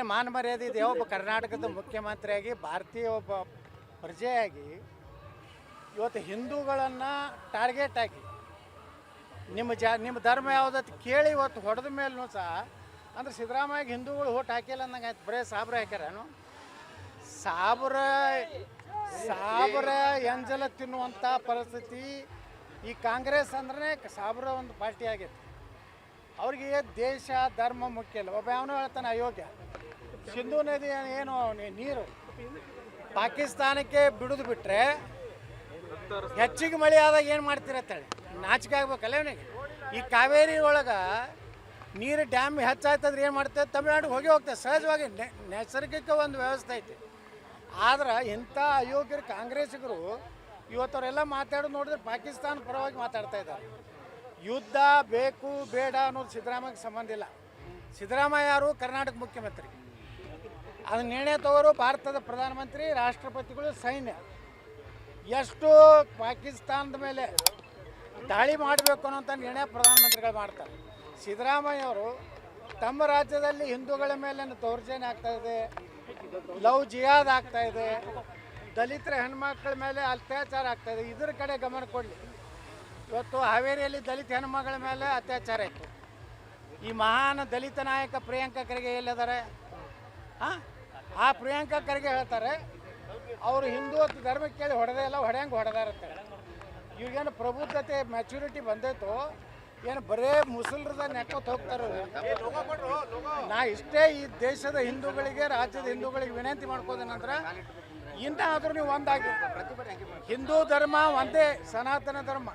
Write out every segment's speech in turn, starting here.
ಏನು ಮಾನ ಮರ್ಯಾದೆ ಇದೆ? ಒಬ್ಬ ಕರ್ನಾಟಕದ ಮುಖ್ಯಮಂತ್ರಿಯಾಗಿ ಭಾರತೀಯ ಒಬ್ಬ ಪ್ರಜೆಯಾಗಿ ಇವತ್ತು ಹಿಂದೂಗಳನ್ನು ಟಾರ್ಗೆಟ್ ಆಗಿ ನಿಮ್ಮ ಧರ್ಮ ಯಾವುದತ್ತು ಕೇಳಿ ಇವತ್ತು ಹೊಡೆದ ಮೇಲೂ ಸಹ ಅಂದ್ರೆ ಸಿದ್ದರಾಮಯ್ಯಗೆ ಹಿಂದೂಗಳು ಓಟ್ ಹಾಕಿಲ್ಲ ಅನ್ನಂಗೆ ಆಯ್ತು. ಬರೀ ಸಾಬ್ರ ಹಾಕ್ಯಾರೇನು? ಸಾಬ್ರ ಎಂಜಲ ತಿನ್ನುವಂಥ ಪರಿಸ್ಥಿತಿ ಈ ಕಾಂಗ್ರೆಸ್ ಅಂದ್ರೆ ಸಾಬ್ರ ಒಂದು ಪಾರ್ಟಿ ಆಗೈತೆ. ಅವ್ರಿಗೆ ದೇಶ ಧರ್ಮ ಮುಖ್ಯ ಇಲ್ಲ. ಒಬ್ಬ ಅವನು ಹೇಳ್ತಾನೆ ಅಯೋಗ್ಯ. ಸಿಂಧೂ ನದಿ ಏನು ನೀರು ಪಾಕಿಸ್ತಾನಕ್ಕೆ ಬಿಡೋದು ಬಿಟ್ಟರೆ ಹೆಚ್ಚಿಗೆ ಮಳೆ ಆದಾಗ ಏನು ಮಾಡ್ತಿರತ್ತೇಳಿ ನಾಚಿಕೆ ಆಗ್ಬೇಕಲ್ಲ ಅವನಿಗೆ. ಈ ಕಾವೇರಿ ಒಳಗೆ ನೀರು ಡ್ಯಾಮ್ ಹೆಚ್ಚಾಯ್ತಂದ್ರೆ ಏನು ಮಾಡ್ತೇವೆ? ತಮಿಳ್ನಾಡಿಗೆ ಹೋಗ್ತೇವೆ ಸಹಜವಾಗಿ. ನೈಸರ್ಗಿಕ ಒಂದು ವ್ಯವಸ್ಥೆ ಐತಿ. ಆದ್ರೆ ಇಂಥ ಅಯೋಗ್ಯರು ಕಾಂಗ್ರೆಸ್ಸಿಗರು ಇವತ್ತವರೆಲ್ಲ ಮಾತಾಡೋದು ನೋಡಿದ್ರೆ ಪಾಕಿಸ್ತಾನ ಪರವಾಗಿ ಮಾತಾಡ್ತಾ ಇದ್ದಾರೆ. ಯುದ್ಧ ಬೇಕು ಬೇಡ ಅನ್ನೋದು ಸಿದ್ದರಾಮಯ್ಯಗೆ ಸಂಬಂಧ ಇಲ್ಲ. ಸಿದ್ದರಾಮಯ್ಯ ಯಾರು? ಕರ್ನಾಟಕ ಮುಖ್ಯಮಂತ್ರಿ. ಅದು ನಿರ್ಣಯ ತಗೋರು ಭಾರತದ ಪ್ರಧಾನಮಂತ್ರಿ, ರಾಷ್ಟ್ರಪತಿಗಳು, ಸೈನ್ಯ. ಎಷ್ಟು ಪಾಕಿಸ್ತಾನದ ಮೇಲೆ ದಾಳಿ ಮಾಡಬೇಕು ಅನ್ನೋಂಥ ನಿರ್ಣಯ ಪ್ರಧಾನಮಂತ್ರಿಗಳು ಮಾಡ್ತಾರೆ. ಸಿದ್ದರಾಮಯ್ಯ ಅವರು ತಮ್ಮ ರಾಜ್ಯದಲ್ಲಿ ಹಿಂದೂಗಳ ಮೇಲೆ ದೌರ್ಜನ್ಯ ಆಗ್ತಾಯಿದೆ, ಲವ್ ಜಿಹಾದ್ ಆಗ್ತಾಯಿದೆ, ದಲಿತರ ಹೆಣ್ಮಕ್ಳ ಮೇಲೆ ಅತ್ಯಾಚಾರ ಆಗ್ತಾಯಿದೆ. ಇದರ ಕಡೆ ಗಮನ ಕೊಡಲಿ. ಇವತ್ತು ಹಾವೇರಿಯಲ್ಲಿ ದಲಿತ ಹೆಣ್ಮಗಳ ಮೇಲೆ ಅತ್ಯಾಚಾರ ಆಯಿತು. ಈ ಮಹಾನ್ ದಲಿತ ನಾಯಕ ಪ್ರಿಯಾಂಕಾ ಖರ್ಗೆ ಎಲ್ಲಿದ್ದಾರೆ? ಆ ಪ್ರಿಯಾಂಕಾ ಖರ್ಗೆ ಹೇಳ್ತಾರೆ ಅವರು ಹಿಂದೂ ಧರ್ಮ ಕೇಳಿ ಹೊಡೆದೇ ಇಲ್ಲ, ಹೊಡೆಯಂಗೆ ಹೊಡೆದಾರತ್ತೆ. ಇವಾಗೇನು ಪ್ರಬುದ್ಧತೆ ಮ್ಯಾಚುರಿಟಿ ಬಂದೈತೋ ಏನು ಬರೇ ಮುಸಲ್ರದ ನೆಕ್ಕೋತ್ ಹೋಗ್ತಾರೆ. ನಾ ಇಷ್ಟೇ ಈ ದೇಶದ ಹಿಂದೂಗಳಿಗೆ, ರಾಜ್ಯದ ಹಿಂದೂಗಳಿಗೆ ವಿನಂತಿ ಮಾಡ್ಕೋದೇನಂದ್ರೆ ಇನ್ನಾದರೂ ನೀವು ಒಂದಾಗಿ. ಹಿಂದೂ ಧರ್ಮ ಒಂದೇ ಸನಾತನ ಧರ್ಮ.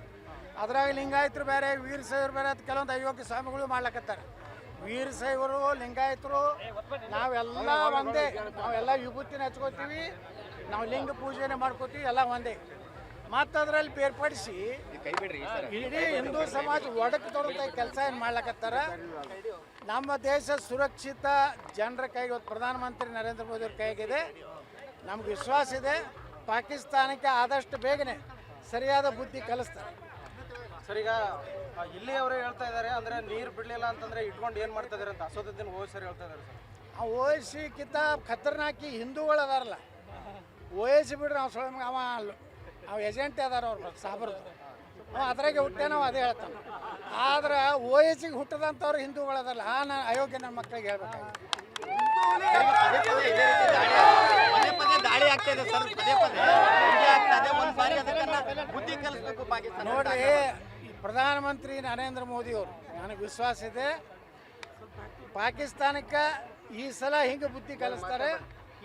ಅದ್ರಾಗ ಲಿಂಗಾಯತರು ಬೇರೆ, ವೀರಶೈವರು ಬೇರೆ ಅಂತ ಕೆಲವೊಂದು ಅಯೋಗ್ಯ ಸ್ವಾಮಿಗಳು ಮಾಡ್ಲಕತ್ತಾರೆ. ವೀರಶೈವರು, ಲಿಂಗಾಯತರು ನಾವೆಲ್ಲ ಒಂದೇ. ನಾವೆಲ್ಲ ವಿಭೂತಿನ ಹಚ್ಕೋತೀವಿ, ನಾವು ಲಿಂಗ ಪೂಜೆನೇ ಮಾಡ್ಕೋತೀವಿ, ಎಲ್ಲ ಒಂದೇ. ಮತ್ತು ಅದರಲ್ಲಿ ಬೇರ್ಪಡಿಸಿ ಇಡೀ ಹಿಂದೂ ಸಮಾಜ ಒಡಕು ತೊಡಕ ಕೆಲಸ ಏನು ಮಾಡ್ಲಕತ್ತಾರ. ನಮ್ಮ ದೇಶ ಸುರಕ್ಷಿತ ಜನರ ಕೈಗೆ ಇವತ್ತು ಪ್ರಧಾನಮಂತ್ರಿ ನರೇಂದ್ರ ಮೋದಿ ಅವ್ರ ಕೈಗಿದೆ. ನಮ್ಗೆ ವಿಶ್ವಾಸ ಇದೆ ಪಾಕಿಸ್ತಾನಕ್ಕೆ ಆದಷ್ಟು ಬೇಗನೆ ಸರಿಯಾದ ಬುದ್ಧಿ ಕಲಿಸ್ತಾರೆ. ಸರ್, ಈಗ ಇಲ್ಲಿ ಅವರೇ ಹೇಳ್ತಾ ಇದ್ದಾರೆ ಅಂದರೆ ನೀರು ಬಿಡಲಿಲ್ಲ ಅಂತಂದರೆ ಇಟ್ಕೊಂಡು ಏನು ಮಾಡ್ತಾ ಇದ್ದಾರೆ ಅಂತ ಅಸದುದ್ದೀನ್ ಓವೈಸಿ ಹೇಳ್ತಾ ಇದ್ದಾರೆ ಸರ್. ಆ ಓವೈಸಿಕ್ಕಿಂತ ಖತರ್ನಾಕಿ ಹಿಂದೂಗಳು ಅದಾರಲ್ಲ, ಓವೈಸಿ ಬಿಡ್ರಿ ಅವ ಏಜೆಂಟ್ ಅದಾರ ಅವ್ರು ಸಾಬ್ರದ್ದು. ಅದ್ರಾಗೆ ಹುಟ್ಟೆ ನಾವು ಅದೇ ಹೇಳ್ತಾನೆ. ಆದ್ರೆ ಓವೈಸಿಗೆ ಹುಟ್ಟದಂಥವ್ರು ಹಿಂದೂಗಳು ಅದಾರಲ್ಲ, ಅಯೋಗ್ಯ ನನ್ನ ಮಕ್ಕಳಿಗೆ ಹೇಳ್ಬೇಕಾಗುತ್ತೆ. ನೋಡ್ರಿ, ಪ್ರಧಾನಮಂತ್ರಿ ನರೇಂದ್ರ ಮೋದಿ ಅವರು ನನಗೆ ವಿಶ್ವಾಸ ಇದೆ ಪಾಕಿಸ್ತಾನಕ್ಕೆ ಈ ಸಲ ಹಿಂಗೆ ಬುದ್ಧಿ ಕಲಿಸ್ತಾರೆ.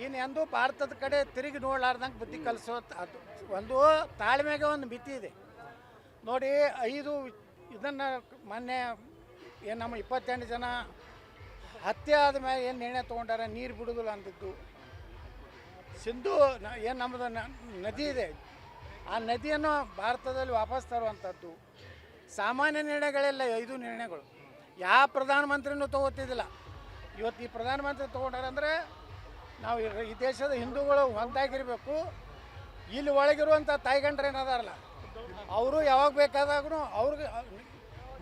ಇನ್ನು ಎಂದೂ ಭಾರತದ ಕಡೆ ತಿರುಗಿ ನೋಡ್ಲಾರ್ದಂಗೆ ಬುದ್ಧಿ ಕಲಿಸೋ ಅದು ಒಂದು ತಾಳ್ಮೆಗೆ ಒಂದು ಮಿತಿ ಇದೆ. ನೋಡಿ, ಇದನ್ನು ಮೊನ್ನೆ ಏನು ನಮ್ಮ 28 ಜನ ಹತ್ಯೆ ಆದಮೇಲೆ ಏನು ನಿರ್ಣಯ ತೊಗೊಂಡಾರ ನೀರು ಬಿಡೋದಿಲ್ಲ ಅಂದಿದ್ದು. ಸಿಂಧೂ ಏನು ನಮ್ಮದು ನದಿ ಇದೆ, ಆ ನದಿಯನ್ನು ಭಾರತದಲ್ಲಿ ವಾಪಸ್ ತರುವಂಥದ್ದು ಸಾಮಾನ್ಯ ನಿರ್ಣಯಗಳೆಲ್ಲ 5 ನಿರ್ಣಯಗಳು. ಯಾವ ಪ್ರಧಾನಮಂತ್ರಿನೂ ತೊಗೋತಿದ್ದಿಲ್ಲ. ಇವತ್ತು ಈ ಪ್ರಧಾನಮಂತ್ರಿ ತೊಗೊಂಡಾರಂದರೆ ನಾವು ಈ ದೇಶದ ಹಿಂದೂಗಳು ಒಂದಾಗಿರಬೇಕು. ಇಲ್ಲಿ ಒಳಗಿರುವಂಥ ತಾಯಿಗಂಡ್ರು ಏನದಾರಲ್ಲ ಅವರು ಯಾವಾಗ ಬೇಕಾದಾಗೂ ಅವ್ರಿಗೆ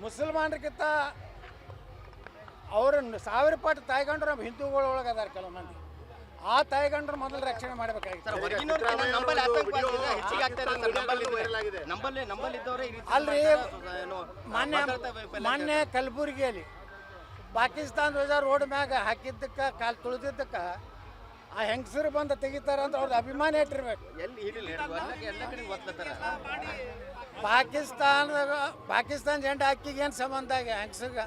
ಮುಸಲ್ಮಾನರಿಗಿಂತ ಅವ್ರ 1000 ಪಟ್ಟು ತಾಯಿಗಂಡ್ರು ನಮ್ಮ ಹಿಂದೂಗಳ ಒಳಗೆ ಅದಾರ ಕೆಲವು ಮಂದಿ. ಆ ತಾಯಿಗಂಡ್ರು ಮೊದಲು ರಕ್ಷಣೆ ಮಾಡಬೇಕಾಗಿತ್ತು. ಅಲ್ರಿ, ಮೊನ್ನೆ ಕಲಬುರಗಿಯಲ್ಲಿ ಪಾಕಿಸ್ತಾನ ಧ್ವಜ ರೋಡ್ ಮ್ಯಾಗ ಹಾಕಿದ್ದಕ್ಕೆ ಕಾಲು ತುಳಿದಿದ್ದಕ್ಕೆ ಆ ಹೆಂಗಸರು ಬಂದು ತೆಗಿತಾರೆ ಅಂತ ಅವ್ರದ್ದು ಅಭಿಮಾನ ಇಟ್ಟಿರ್ಬೇಕು. ಪಾಕಿಸ್ತಾನ ಜೆಂಡ ಅಕ್ಕಿಗೆ ಏನು ಸಂಬಂಧ ಆಗಿ ಹೆಂಗಸರ್ಗೆ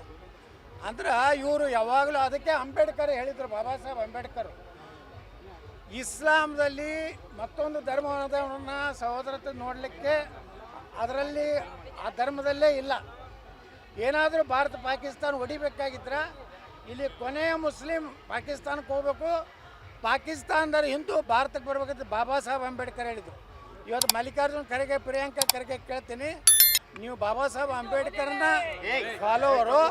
ಅಂದ್ರೆ ಇವರು ಯಾವಾಗಲೂ ಅದಕ್ಕೆ ಅಂಬೇಡ್ಕರ್ ಹೇಳಿದರು, ಬಾಬಾ ಸಾಹೇಬ್ ಅಂಬೇಡ್ಕರ್ ಇಸ್ಲಾಂದಲ್ಲಿ ಮತ್ತೊಂದು ಧರ್ಮವನ್ನು ಸಹೋದರತೆ ನೋಡಲಿಕ್ಕೆ ಅದರಲ್ಲಿ ಆ ಧರ್ಮದಲ್ಲೇ ಇಲ್ಲ. ಏನಾದರೂ ಭಾರತ ಪಾಕಿಸ್ತಾನ ಹೊಡಿಬೇಕಾಗಿದ್ರೆ ಇಲ್ಲಿ ಕೊನೆಯ ಮುಸ್ಲಿಂ ಪಾಕಿಸ್ತಾನಕ್ಕೆ ಹೋಗ್ಬೇಕು, ಪಾಕಿಸ್ತಾನದಲ್ಲಿ ಹಿಂದೂ ಭಾರತಕ್ಕೆ ಬರ್ಬೇಕಂತ ಬಾಬಾ ಸಾಹೇಬ್ ಅಂಬೇಡ್ಕರ್ ಹೇಳಿದರು. ಇವತ್ತು ಮಲ್ಲಿಕಾರ್ಜುನ್ ಖರ್ಗೆ, ಪ್ರಿಯಾಂಕಾ ಖರ್ಗೆ ಕೇಳ್ತೀನಿ, ನೀವು ಬಾಬಾ ಸಾಹೇಬ್ ಅಂಬೇಡ್ಕರ್ನ ಫಾಲೋವರು,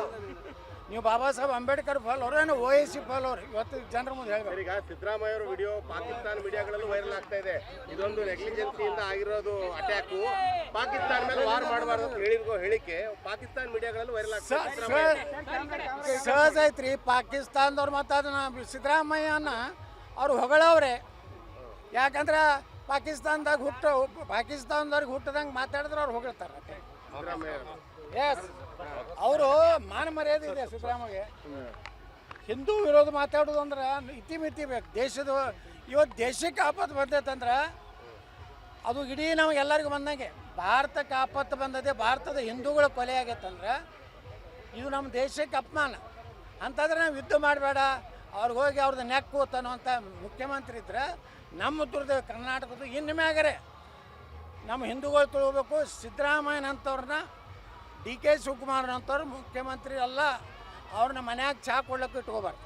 ನೀವು ಬಾಬಾ ಸಾಹೇಬ್ ಅಂಬೇಡ್ಕರ್ ಫಾಲೋರು ಏನೋ OIC ಫಾಲೋರು ಇವತ್ತು ಜನರ ಮುಂದೆ ಹೇಳ್ಬೇಕು. ಈಗ ಸಿದ್ದರಾಮಯ್ಯ ಅವರ ವಿಡಿಯೋ ಪಾಕಿಸ್ತಾನ ಮೀಡಿಯಾಗಳಲ್ಲೂ ವೈರಲ್ ಆಗ್ತಾ ಇದೆ. ಇದೊಂದು ನೆಗ್ಲಿಜೆನ್ಸಿಯಿಂದ ಆಗಿರೋದು ಅಟ್ಯಾಕು. ಪಾಕಿಸ್ತಾನ ಮೇಲೆ ವಾರ್ ಮಾಡಬಾರ್ದು ಅಂತ ಹೇಳಿರೋ ಹೇಳಿಕೆ ಪಾಕಿಸ್ತಾನ ಮೀಡಿಯಾಗಳಲ್ಲೂ ವೈರಲ್ ಆಗ್ತಾ ಇದೆ. ಸಹಜ ಐತ್ರಿ. ಪಾಕಿಸ್ತಾನದವ್ರು ಮತ್ತು ಅದನ್ನ ಸಿದ್ದರಾಮಯ್ಯನ ಅವ್ರು ಹೊಗಳವ್ರೆ. ಯಾಕಂದ್ರೆ ಪಾಕಿಸ್ತಾನದವ್ರಿಗೆ ಹುಟ್ಟದಂಗೆ ಮಾತಾಡಿದ್ರೆ ಅವ್ರು ಹೊಗಳ್ತಾರೆ. ಎಸ್, ಅವರು ಮಾನ ಮರ್ಯಾದೆ ಇದೆ ಸಿದ್ದರಾಮಯ್ಯ. ಹಿಂದೂ ವಿರೋಧ ಮಾತಾಡೋದು ಅಂದ್ರೆ ಇತಿಮಿತಿ ಬೇಕು. ಇವತ್ತು ದೇಶಕ್ಕೆ ಆಪತ್ತು ಬಂದೈತಂದ್ರೆ ಅದು ಇಡೀ ನಾವು ಎಲ್ಲರಿಗೂ ಬಂದಂಗೆ. ಭಾರತಕ್ಕೆ ಆಪತ್ತು ಬಂದದೆ, ಭಾರತದ ಹಿಂದೂಗಳ ಕೊಲೆ ಆಗೈತಂದ್ರೆ ಇದು ನಮ್ಮ ದೇಶಕ್ಕೆ ಅಪಮಾನ. ಅಂತಂದ್ರೆ ನಾವು ಯುದ್ಧ ಮಾಡಬೇಡ, ಅವ್ರಿಗೆ ಹೋಗಿ ಅವ್ರದ್ದು ನೆಕ್ಕು ಅನ್ನೋಂಥ ಮುಖ್ಯಮಂತ್ರಿ ಇದ್ರೆ ನಮ್ಮ ದುರ್ದ ಕರ್ನಾಟಕದ ಇನ್ನು ಮ್ಯಾಗರೆ ನಮ್ಮ ಹಿಂದೂಗಳು ತಿಳ್ಬೇಕು. ಸಿದ್ದರಾಮಯ್ಯನಂಥವ್ರನ್ನ DK ಶಿವಕುಮಾರ್ನಂಥವ್ರು ಮುಖ್ಯಮಂತ್ರಿ ಅಲ್ಲ, ಅವ್ರನ್ನ ಮನ್ಯಾಗ ಚಹಾ ಕೊಡ್ಲಿಕ್ಕೆ ಇಟ್ಕೋಬಾರ್ದು.